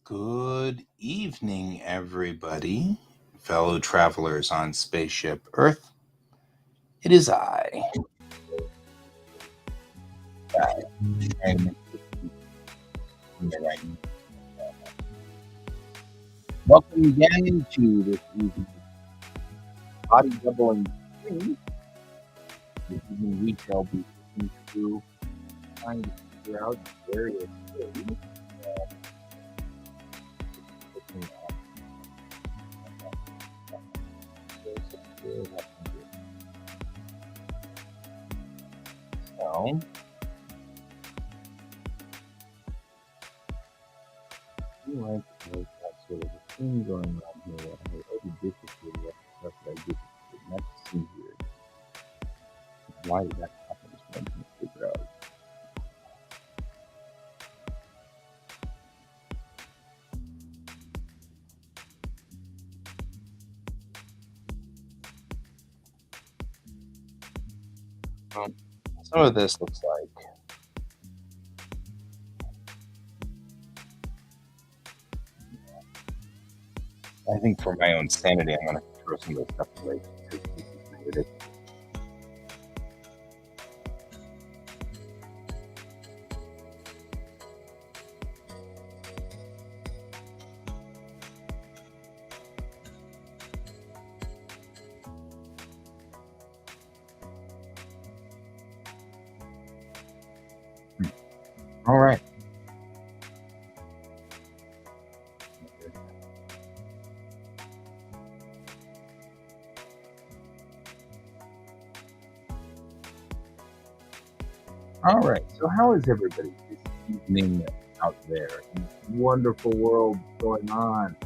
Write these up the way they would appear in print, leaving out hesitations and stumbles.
Good evening, everybody, fellow travelers on spaceship Earth. It is I. And welcome again to this evening's body doubling stream. This evening we shall be looking through trying to figure out various things. So, we like to make that sort of a thing going on here that I already duplicated what stuff that I duplicated. Let's see here. Why did that happen? Just one thing to figure out. Some of this looks like I think for my own sanity, I'm going to throw some of this stuff away. All right. All right. So, how is everybody this evening out there? In this wonderful world going on?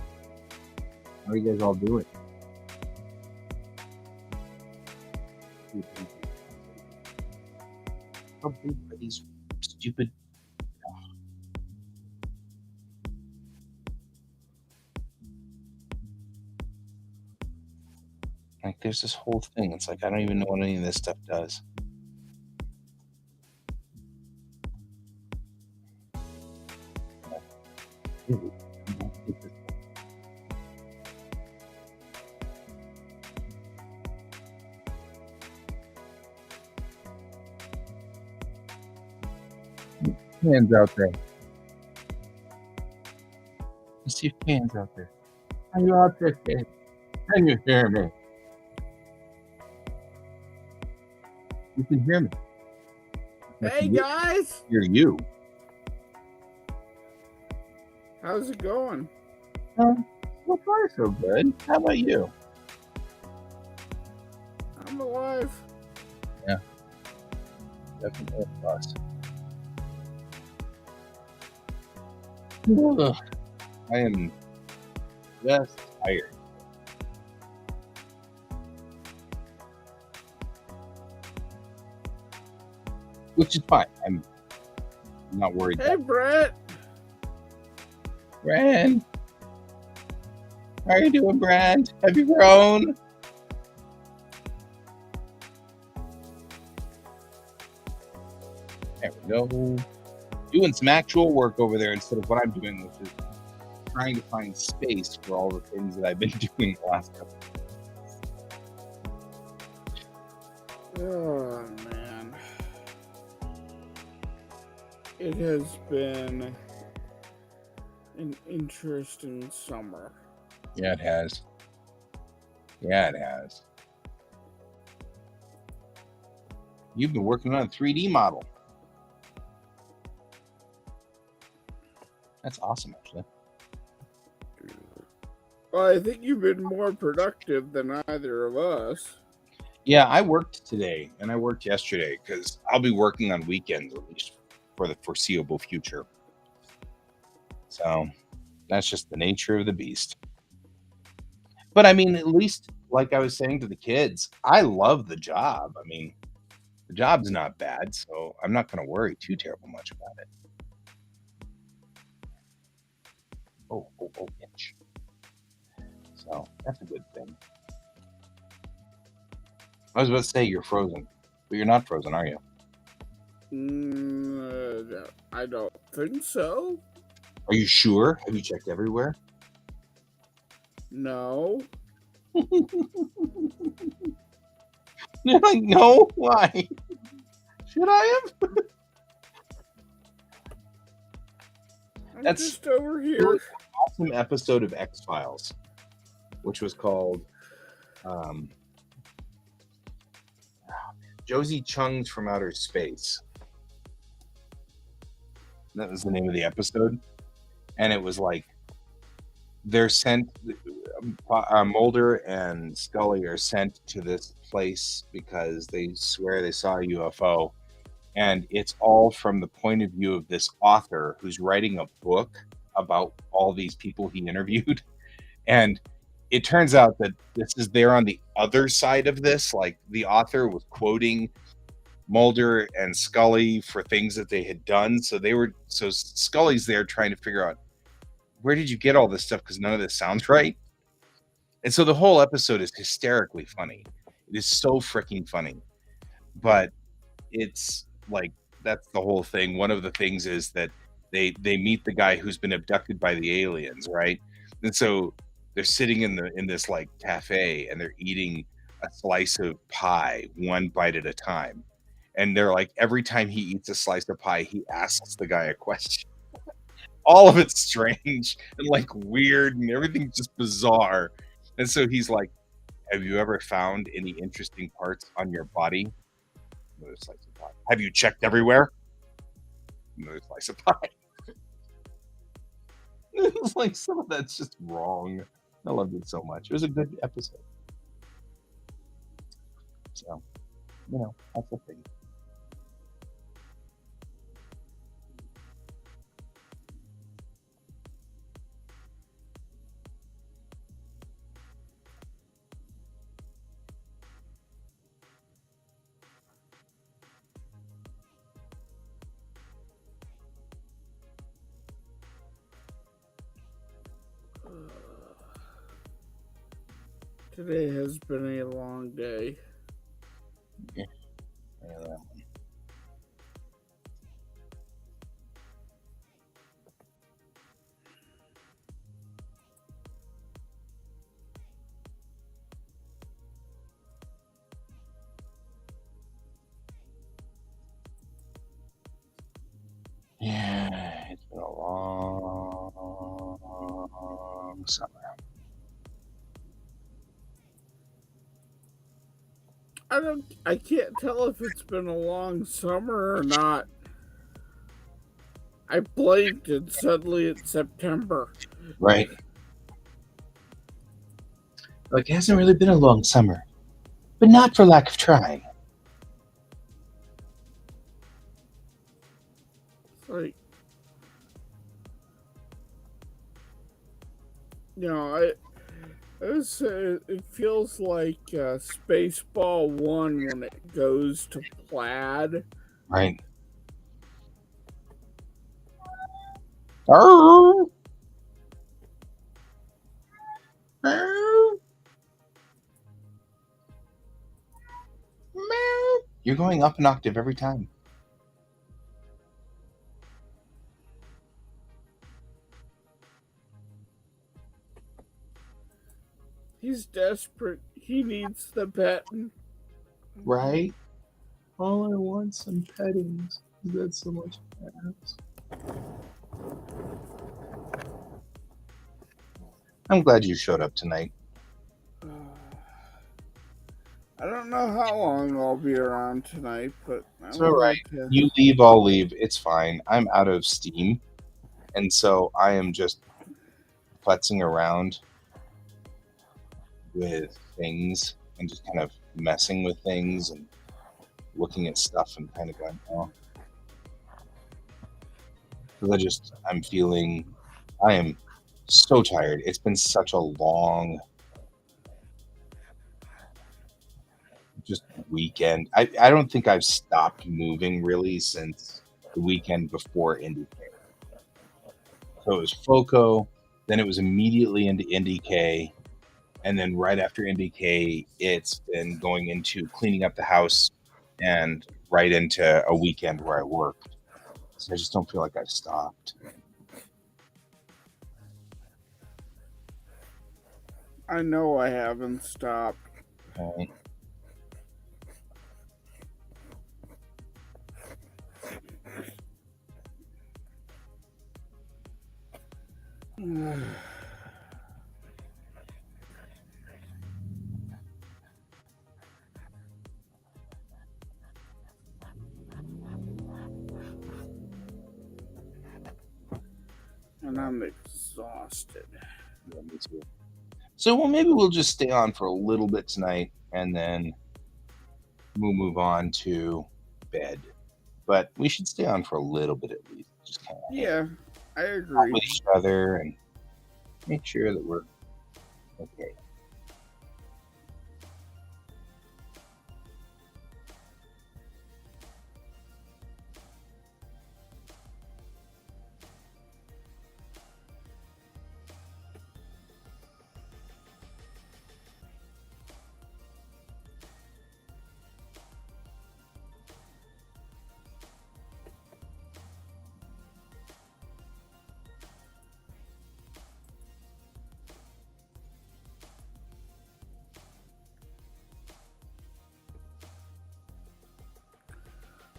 How are you guys all doing? How big are these stupid? Like, there's this whole thing. It's like I don't even know what any of this stuff does. Hands out there. Let's see if hands out there. Are you out there, kid? Can you hear me? You can hear me. Hey guys! Hear you. How's it going? So far, so good. How about you? I'm alive. Yeah. Definitely a plus. Ugh. I am just tired. Which is fine. I'm not worried. Hey, Brett. Brand. How are you doing, Brand? Have you grown? There we go. Doing some actual work over there instead of what I'm doing, which is trying to find space for all the things that I've been doing the last couple of days. Oh, man. It has been an interesting summer. Yeah, it has. Yeah, it has. You've been working on a 3D model. That's awesome, actually. Well, I think you've been more productive than either of us. Yeah, I worked today and I worked yesterday because I'll be working on weekends at least for the foreseeable future. So that's just the nature of the beast. But I mean, at least, like I was saying to the kids, I love the job. I mean, the job's not bad, so I'm not going to worry too terrible much about it. Oh, itch. So that's a good thing. I was about to say you're frozen, but you're not frozen, are you? I don't think so. Are you sure? Have you checked everywhere? No. You're like, no, why? Should I have? I'm That's just over There here. was an awesome episode of X-Files, which was called Josie Chung's from Outer Space. That was the name of the episode. And it was like they're sent, Mulder and Scully are sent to this place because they swear they saw a UFO. And it's all from the point of view of this author who's writing a book about all these people he interviewed. And it turns out that they're on the other side of this. Like the author was quoting Mulder and Scully for things that they had done. So Scully's there trying to figure out, where did you get all this stuff? Because none of this sounds right. And so the whole episode is hysterically funny. It is so freaking funny. But it's like, that's the whole thing. One of the things is that they meet the guy who's been abducted by the aliens, right? And so they're sitting in this like cafe and they're eating a slice of pie one bite at a time. And they're like, every time he eats a slice of pie, he asks the guy a question. All of it's strange and like weird and everything's just bizarre. And so he's like, have you ever found any interesting parts on your body? Another slice of pie. Have you checked everywhere? Another slice of pie. It was like, some of that's just wrong. I loved it so much. It was a good episode. So, that's the thing. Today has been a long day. Yeah. Yeah, it's been a long summer. I can't tell if it's been a long summer or not. I blinked and suddenly it's September. Right. Like, it hasn't really been a long summer, but not for lack of trying. It's like, it feels like Spaceball 1 when it goes to plaid. Right. Arr! Arr! Meow. You're going up an octave every time. He's desperate. He needs the petting. Right? All I want some pettings. That's so much ass. I'm glad you showed up tonight. I don't know how long I'll be around tonight, but It's all right. You leave, I'll leave. It's fine. I'm out of steam. And so I am just putzing around with things and just kind of messing with things and looking at stuff and kind of going, oh. Because I am so tired. It's been such a long just weekend. I don't think I've stopped moving really since the weekend before IndieK. So it was FOCO, then it was immediately into IndieK, and then right after IndieK, it's been going into cleaning up the house and right into a weekend where I worked. So I just don't feel like I've stopped. I know I haven't stopped. Right. And I'm exhausted. Yeah, me too. So, well, maybe we'll just stay on for a little bit tonight, and then we'll move on to bed. But we should stay on for a little bit at least. Just kind of hang Yeah, I out agree. with each other and make sure that we're okay.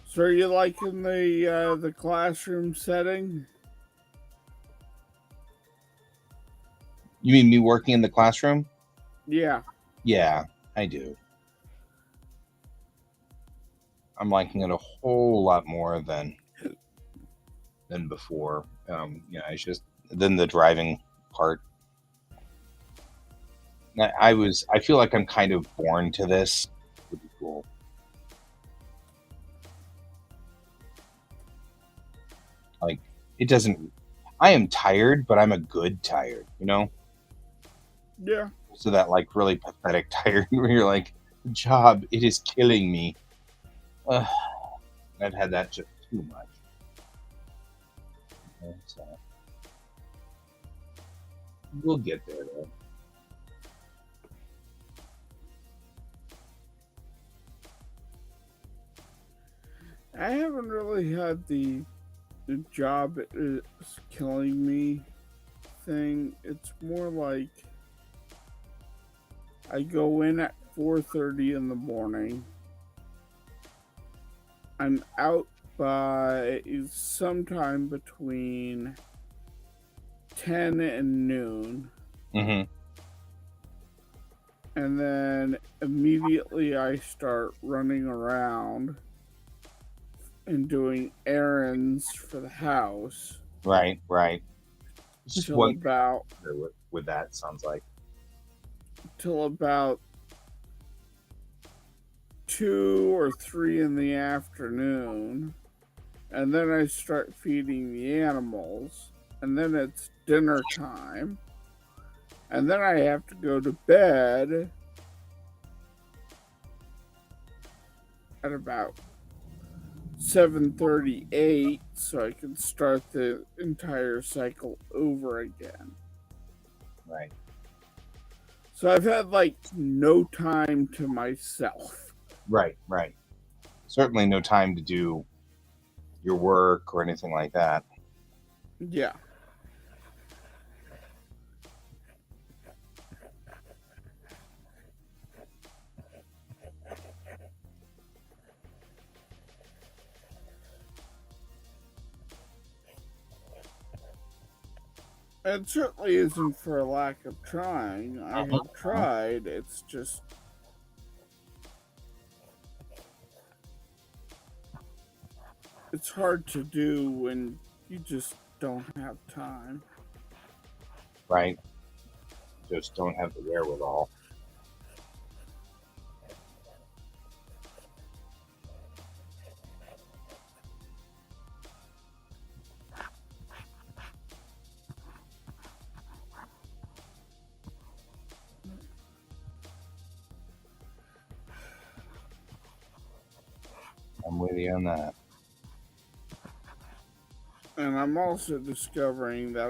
So are you liking the classroom setting? You mean me working in the classroom? Yeah. Yeah, I do. I'm liking it a whole lot more than before. Yeah, it's just then the driving part. I feel like I'm kind of born to this. Would be cool. Like it doesn't. I am tired, but I'm a good tired. You know. Yeah. So that like really pathetic tired where you're like, the job, it is killing me. Ugh, I've had that just too much. Okay, so we'll get there though. I haven't really had the job is killing me thing. It's more like I go in at 4:30 in the morning. I'm out by sometime between 10 and noon. Mm-hmm. And then immediately I start running around and doing errands for the house. Right, right. It's just till one about with that sounds like. till about 2 or 3 in the afternoon, and then I start feeding the animals, and then it's dinner time, and then I have to go to bed at about 7:38 so I can start the entire cycle over again. Right. So I've had like no time to myself. Right, right. Certainly no time to do your work or anything like that. Yeah. It certainly isn't for a lack of trying. I have tried. It's just it's hard to do when you just don't have time. Right. Just don't have the wherewithal. I'm with you on that. And I'm also discovering that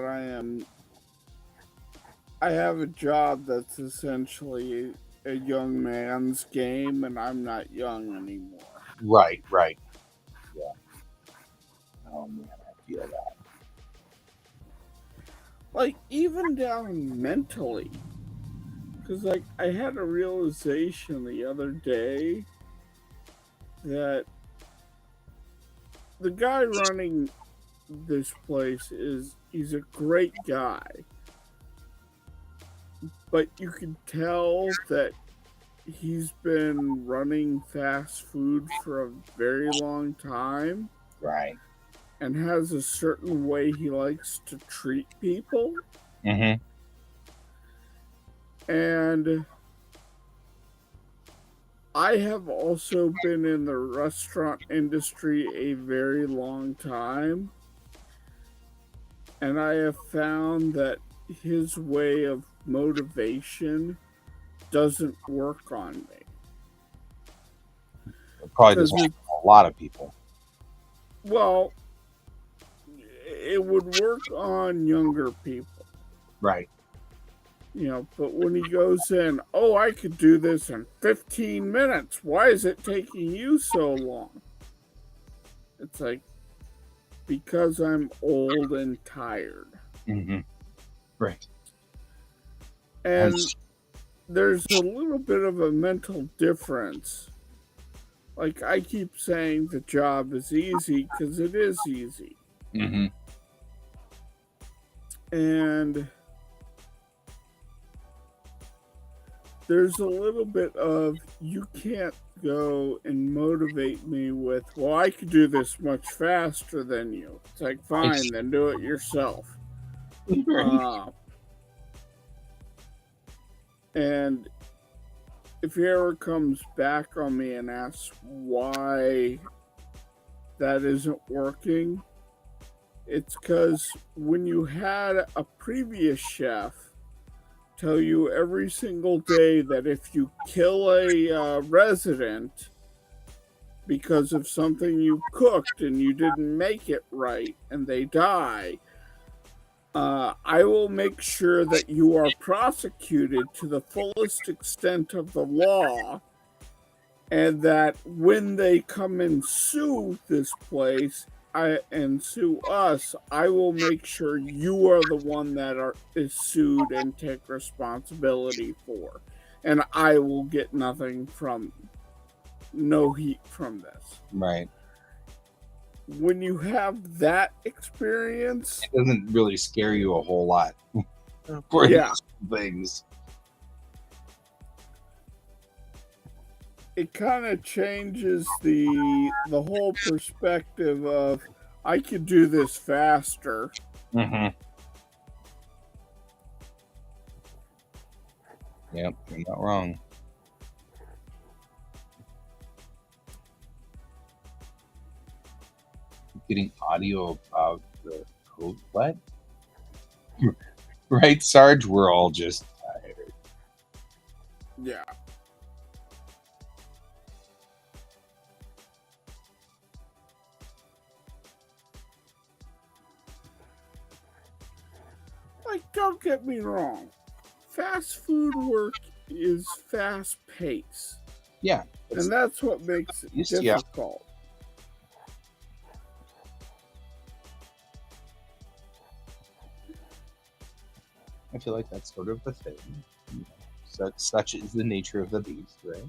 I have a job that's essentially a young man's game, and I'm not young anymore. Right, right. Yeah. Oh man, I feel that. Like, even down mentally. Because, like, I had a realization the other day that the guy running this place he's a great guy. But you can tell that he's been running fast food for a very long time. Right. And has a certain way he likes to treat people. Mm-hmm. And I have also been in the restaurant industry a very long time. And I have found that his way of motivation doesn't work on me. It probably doesn't work for a lot of people. Well, it would work on younger people. Right. You know, but when he goes in, oh, I could do this in 15 minutes. Why is it taking you so long? It's like, because I'm old and tired. Mm-hmm. Right. And there's a little bit of a mental difference. Like, I keep saying the job is easy because it is easy. Mm-hmm. And there's a little bit of, you can't go and motivate me with, well, I could do this much faster than you. It's like, fine, then do it yourself. And if he ever comes back on me and asks why that isn't working, it's because when you had a previous chef tell you every single day that if you kill a resident because of something you cooked and you didn't make it right and they die, I will make sure that you are prosecuted to the fullest extent of the law, and that when they come and sue this place and sue us, I will make sure you are the one that is sued and take responsibility for, and I will get no heat from this. Right. When you have that experience, it doesn't really scare you a whole lot for these things. It kind of changes the whole perspective of, I could do this faster. Mm-hmm. Yep, you're not wrong. Getting audio about the code. What? Right, Sarge? We're all just tired. Yeah. Like, don't get me wrong. Fast food work is fast paced. Yeah. And that's what makes it difficult. I feel like that's sort of the thing. Such is the nature of the beast, right?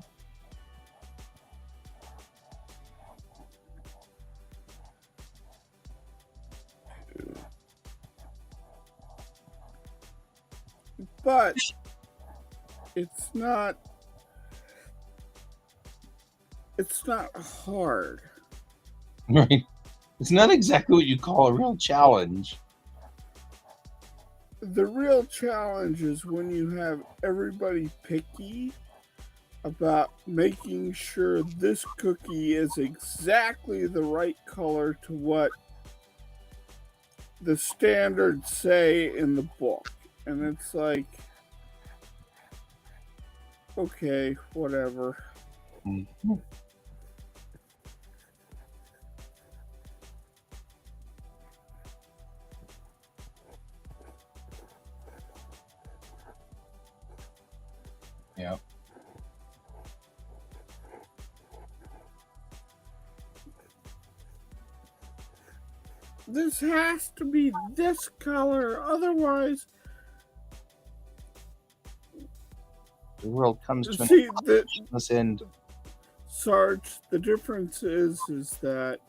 But it's not hard. Right. It's not exactly what you call a real challenge. The real challenge is when you have everybody picky about making sure this cookie is exactly the right color to what the standards say in the book. And it's like, okay, whatever. Mm-hmm. Yeah. This has to be this color, otherwise The world comes to See, an end. Sarge, the difference is that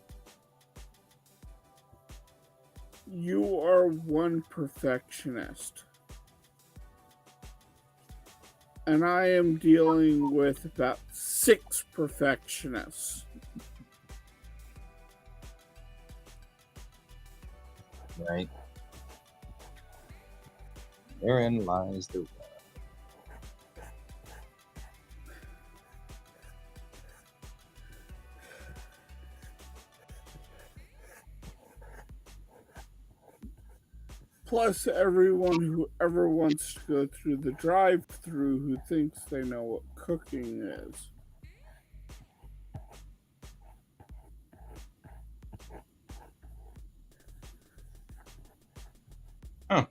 you are one perfectionist. And I am dealing with about 6 perfectionists. Right. Therein lies the rub. Plus, everyone who ever wants to go through the drive-thru who thinks they know what cooking is. Huh.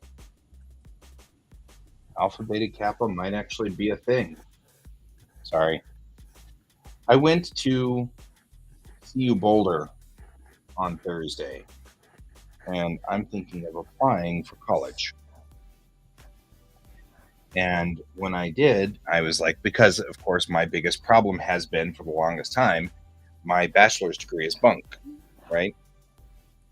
Alpha Beta Kappa might actually be a thing. Sorry. I went to CU Boulder on Thursday, and I'm thinking of applying for college. And when I did, I was like, because of course my biggest problem has been for the longest time, my bachelor's degree is bunk, right?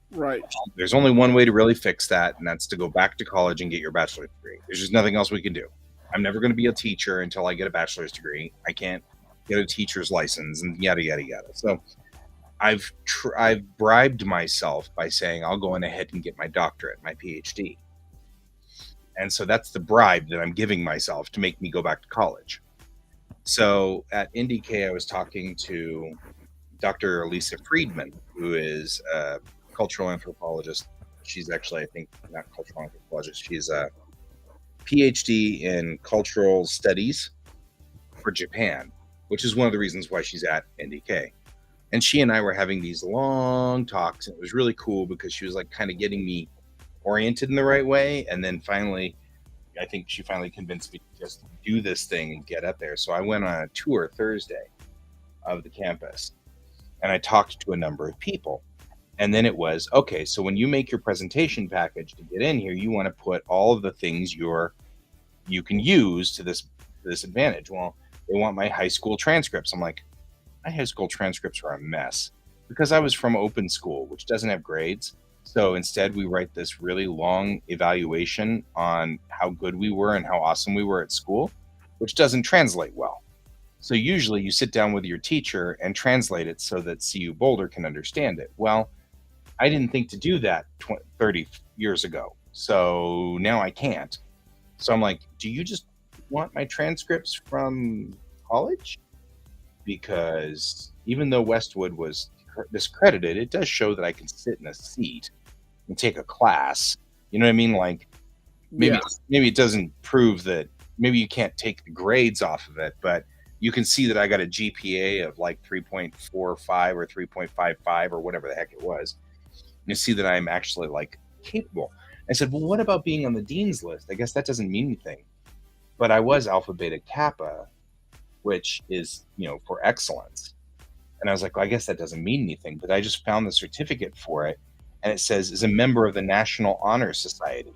Right. There's only one way to really fix that, and that's to go back to college and get your bachelor's degree. There's just nothing else we can do. I'm never going to be a teacher until I get a bachelor's degree. I can't get a teacher's license and yada, yada, yada. So I've bribed myself by saying I'll go on ahead and get my doctorate, my PhD. And so that's the bribe that I'm giving myself to make me go back to college. So at NDK, I was talking to Dr. Lisa Friedman, who is a cultural anthropologist. She's actually, I think, not cultural anthropologist. She's a PhD in cultural studies for Japan, which is one of the reasons why she's at NDK. And she and I were having these long talks, and it was really cool because she was like kind of getting me oriented in the right way. And then finally, I think she finally convinced me to just do this thing and get up there. So I went on a tour Thursday of the campus, and I talked to a number of people. And then it was, okay, so when you make your presentation package to get in here, you want to put all of the things you can use to this advantage. Well, they want my high school transcripts. I'm like, my high school transcripts are a mess because I was from open school, which doesn't have grades. So instead, we write this really long evaluation on how good we were and how awesome we were at school, which doesn't translate well. So usually you sit down with your teacher and translate it so that CU Boulder can understand it. Well, I didn't think to do that 30 years ago. So now I can't. So I'm like, do you just want my transcripts from college? Because even though Westwood was discredited, it does show that I can sit in a seat and take a class. You know what I mean? Like maybe it doesn't prove that, maybe you can't take the grades off of it, but you can see that I got a GPA of like 3.45 or 3.55 or whatever the heck it was. You see that I'm actually like capable. I said, well, what about being on the dean's list? I guess that doesn't mean anything. But I was Alpha Beta Kappa, which is, for excellence. And I was like, well, I guess that doesn't mean anything. But I just found the certificate for it. And it says, is a member of the National Honor Society.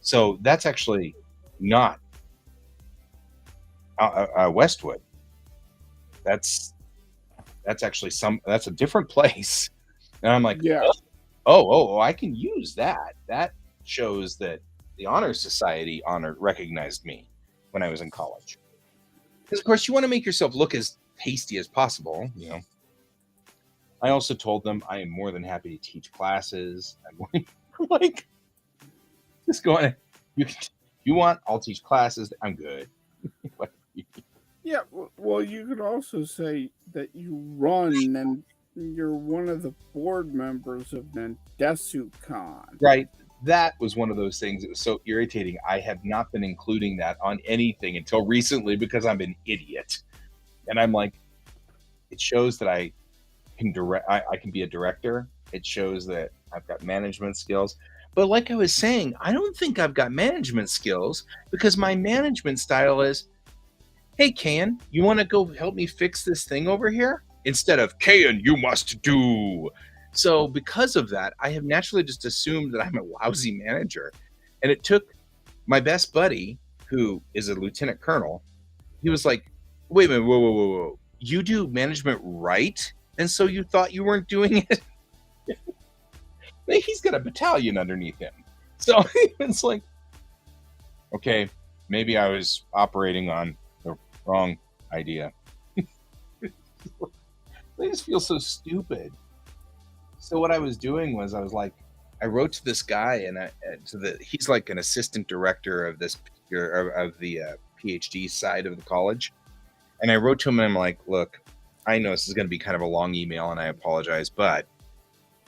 So that's actually not Westwood. That's actually that's a different place. And I'm like, yeah. I can use that. That shows that the Honor Society recognized me when I was in college. Because of course you want to make yourself look as tasty as possible, I also told them I am more than happy to teach classes. I'm like, just go on. You want? I'll teach classes. I'm good. Yeah, well, you could also say that you run and you're one of the board members of Nandessu-con. Right. That was one of those things that was so irritating. I have not been including that on anything until recently because I'm an idiot. And I'm like, it shows that I can be a director. It shows that I've got management skills. But like I was saying, I don't think I've got management skills because my management style is, hey, Kayan, you want to go help me fix this thing over here? Instead of, Kayan, you must do. So because of that, I have naturally just assumed that I'm a lousy manager. And it took my best buddy, who is a lieutenant colonel, he was like, "Wait a minute, whoa! You do management right, and so you thought you weren't doing it?" He's got a battalion underneath him, so it's like, okay, maybe I was operating on the wrong idea. They just feel so stupid. So what I was doing was I wrote to this guy and he's like an assistant director of this of the PhD side of the college, and I wrote to him and I'm like, look, I know this is going to be kind of a long email and I apologize, but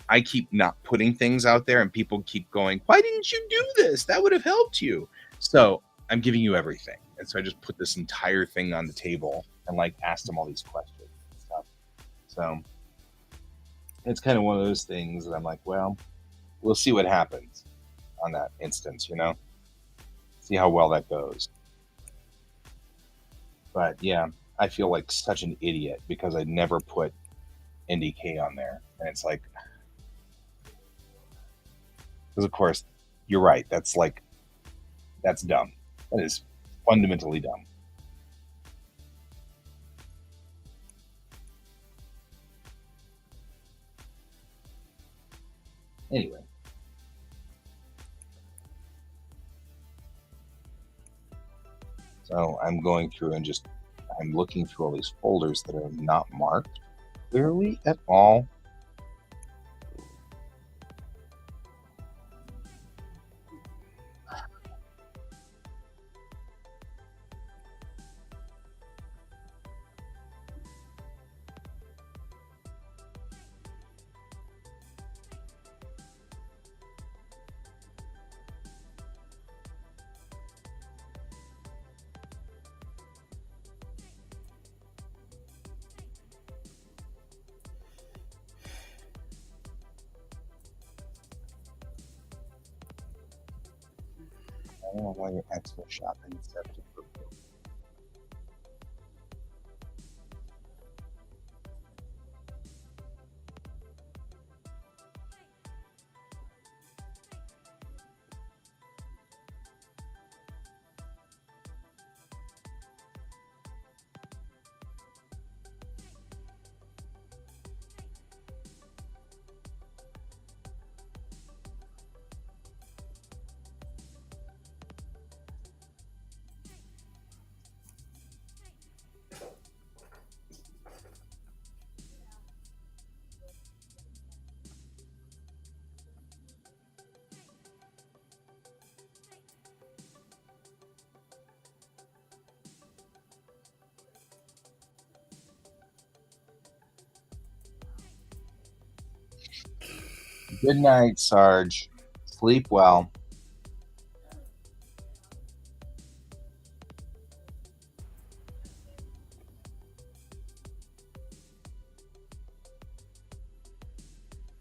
I keep not putting things out there and people keep going, why didn't you do this? That would have helped you. So I'm giving you everything. And so I just put this entire thing on the table and like asked him all these questions and stuff. So it's kind of one of those things that I'm like, well, we'll see what happens on that instance, see how well that goes. But yeah, I feel like such an idiot because I never put NDK on there. And it's like, because of course, you're right. That's dumb. That is fundamentally dumb. Anyway. So I'm going through and I'm looking through all these folders that are not marked clearly at all. I don't know why your expo shopping instead of Good night, Sarge. Sleep well.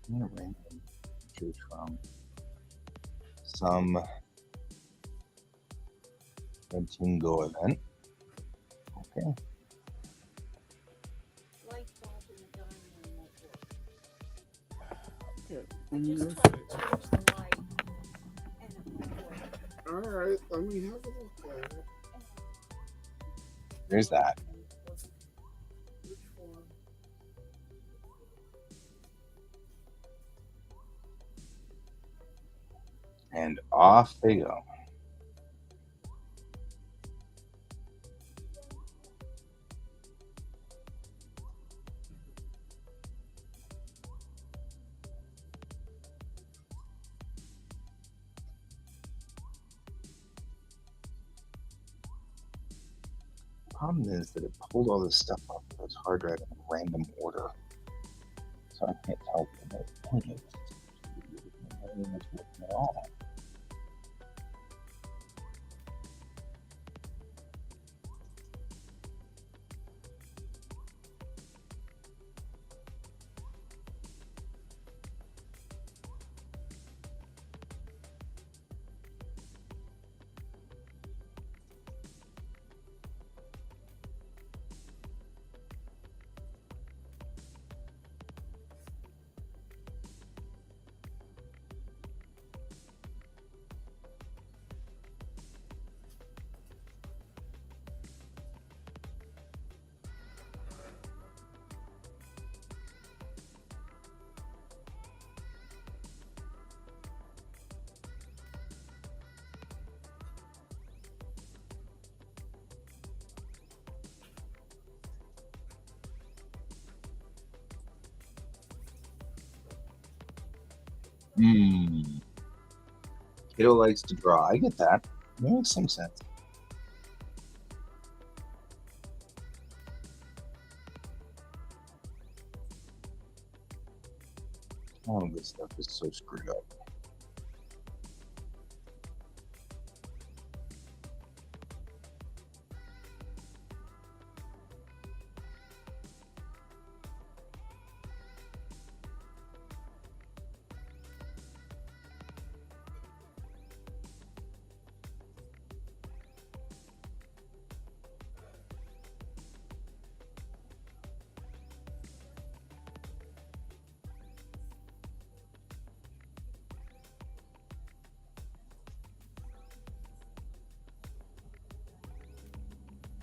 Random pictures from some Tingo event. Okay. All right, let me have a look at it. There's that. Which one? And off they go. Problem is that it pulled all this stuff off of this hard drive in random order. So I can't tell what the point is. Nothing is working at all. Hmm. Kiddo likes to draw. I get that. Makes some sense. All of this stuff is so screwed up.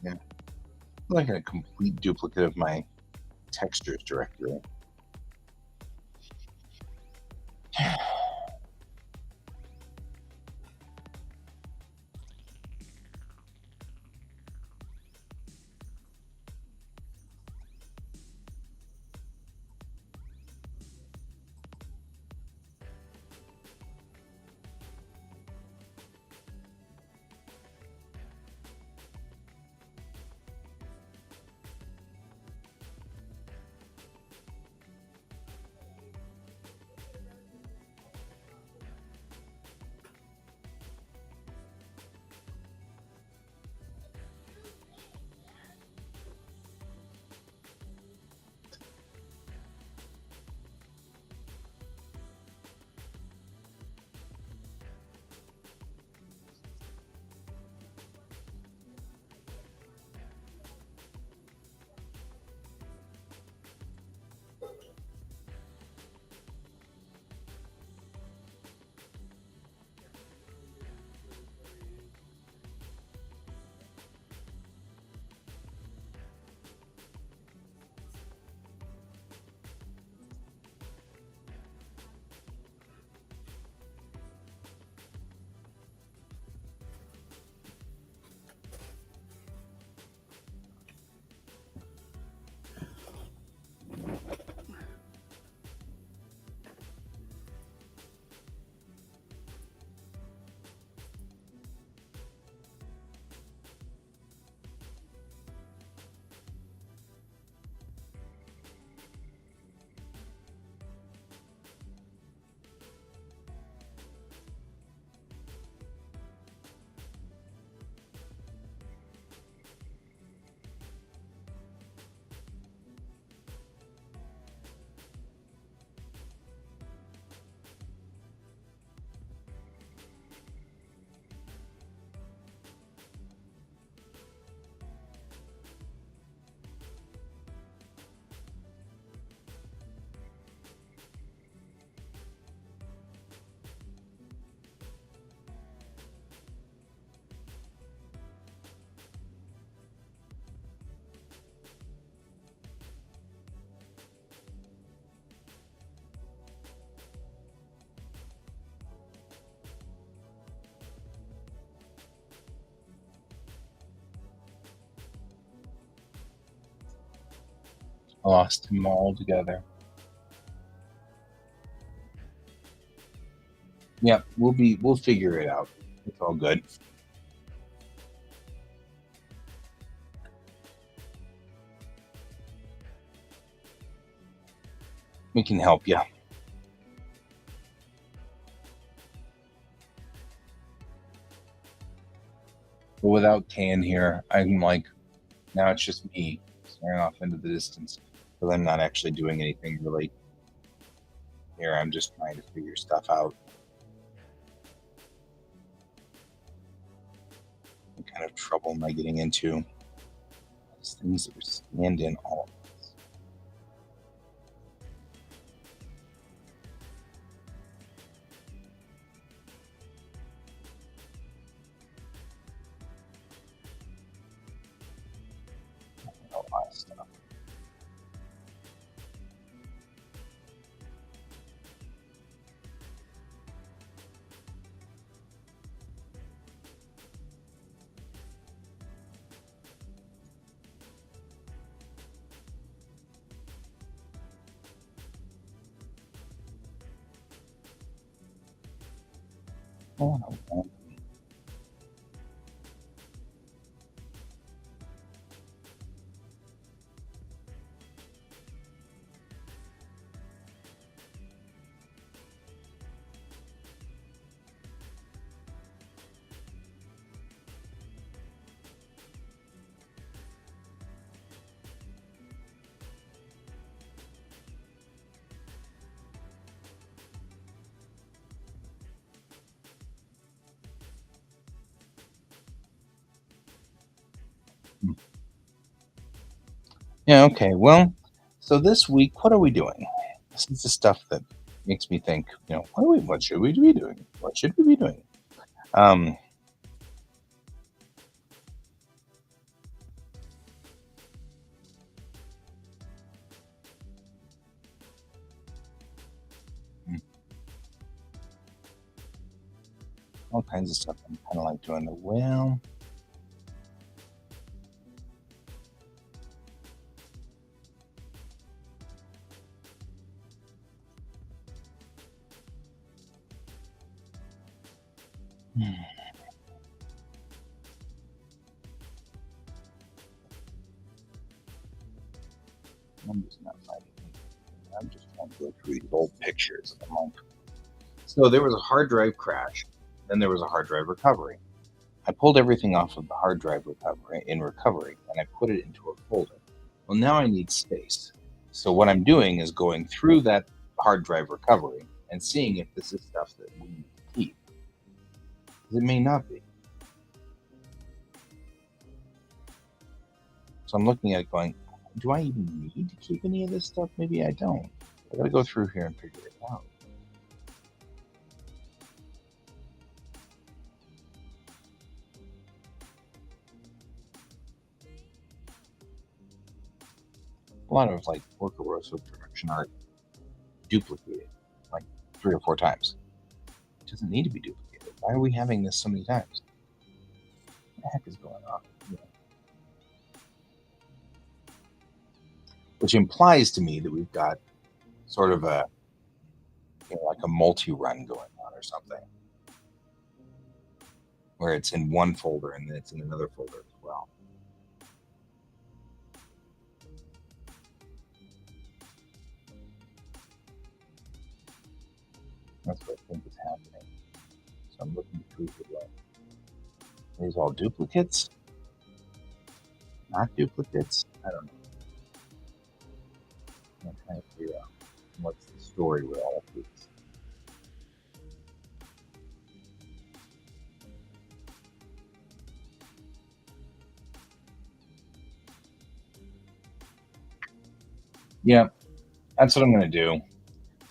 Yeah. Like a complete duplicate of my textures directory. I lost them all together. Yep, we'll figure it out. It's all good. We can help you. But without Tan here, I'm like, now it's just me staring off into the distance because I'm not actually doing anything really. Here, I'm just trying to figure stuff out. What kind of trouble am I getting into? These things that stand in all of this. A lot of stuff. Oh, okay. Hmm. Yeah, okay. Well, so this week, what are we doing? This is the stuff that makes me think, what should we be doing? What should we be doing? Um, hmm, all kinds of stuff I'm kind of like doing. Well, hmm, I'm just not finding anything. I'm just trying to go through these old pictures. And I'm like, so there was a hard drive crash, then there was a hard drive recovery. I pulled everything off of the hard drive recovery and I put it into a folder. Well, now I need space. So what I'm doing is going through that hard drive recovery and seeing if this is stuff that we need to keep. 'Cause it may not be. So I'm looking at it going, do I even need to keep any of this stuff? Maybe I don't. I gotta go through here and figure it out. A lot of like workers with production art duplicated like 3 or 4 times. It doesn't need to be duplicated. Why are we having this so many times? What the heck is going on? Which implies to me that we've got sort of a like a multi-run going on or something, where it's in one folder and then it's in another folder as well. That's what I think is happening. So I'm looking through the like, are these all duplicates? Not duplicates? I don't know. I'm trying to figure out what's the story with all of these. Yeah, that's what I'm going to do.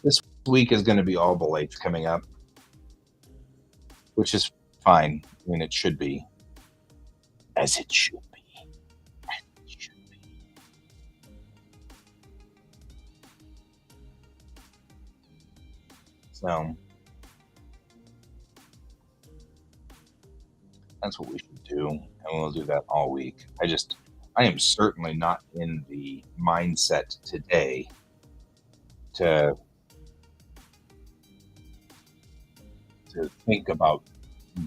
This week is going to be all belates coming up, which is fine. I mean, it should be, as it should be. It should be. So that's what we should do, and we'll do that all week. I am certainly not in the mindset today to think about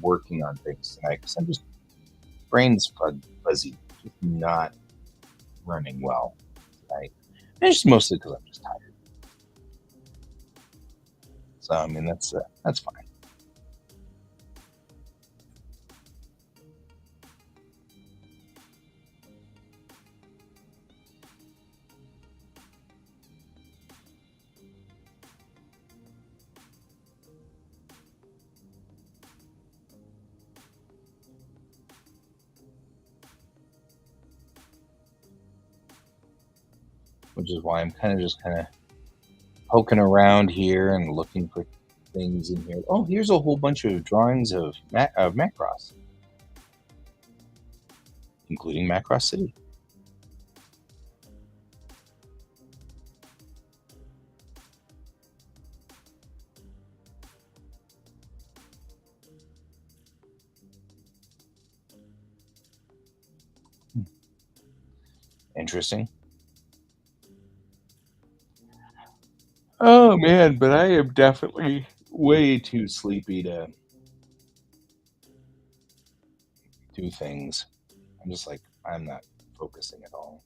working on things tonight because I'm just brain's fuzzy, just not running well tonight. And it's just mostly because I'm just tired. So I mean that's fine. Which is why I'm kind of poking around here and looking for things in here. Oh, here's a whole bunch of drawings of Macross, including Macross City. Hmm, interesting. Oh man, but I am definitely way too sleepy to do things. I'm just like, I'm not focusing at all.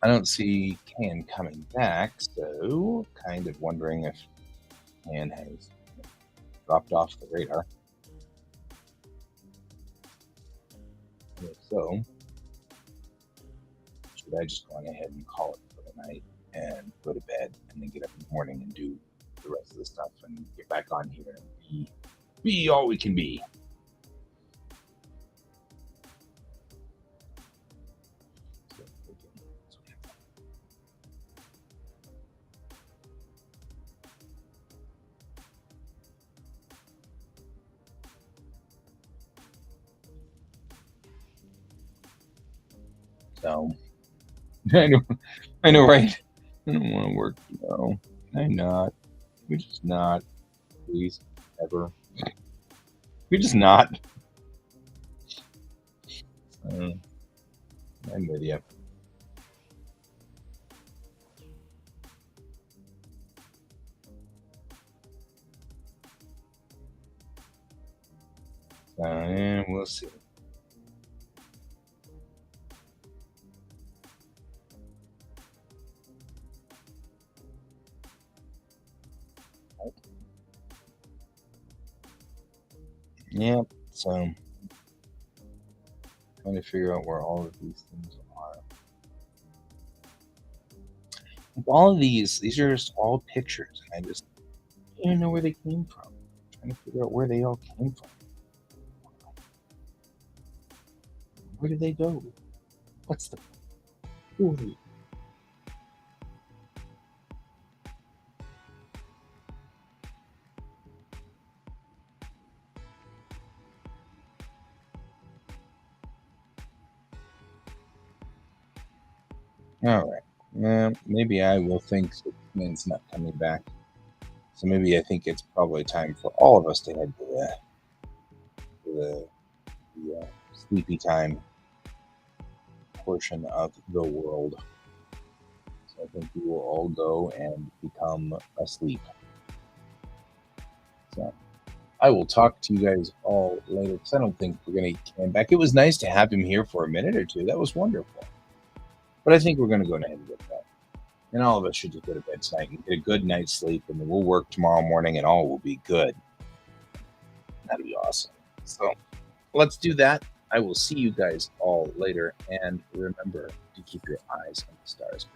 I don't see Can coming back, so kind of wondering if Can has dropped off the radar. And if so, should I just go on ahead and call it for the night and go to bed and then get up in the morning and do the rest of the stuff and get back on here and be all we can be? So I know, right? I don't want to work tomorrow. I'm not. We're just not. Please, ever. We're just not. I'm with you. And we'll see. Yep. So trying to figure out where all of these things are. All of these are just all pictures, and I just don't even know where they came from. I'm trying to figure out where they all came from. Where did they go? What's the? Who are they? All right. Maybe I will think Superman's not coming back. So maybe I think it's probably time for all of us to head to the sleepy time portion of the world. So I think we will all go and become asleep. So I will talk to you guys all later because I don't think we're going to get Cam back. It was nice to have him here for a minute or two. That was wonderful. But I think we're going to go ahead and go to bed. And all of us should just go to bed tonight and get a good night's sleep. And then we'll work tomorrow morning and all will be good. That'll be awesome. So let's do that. I will see you guys all later. And remember to keep your eyes on the stars.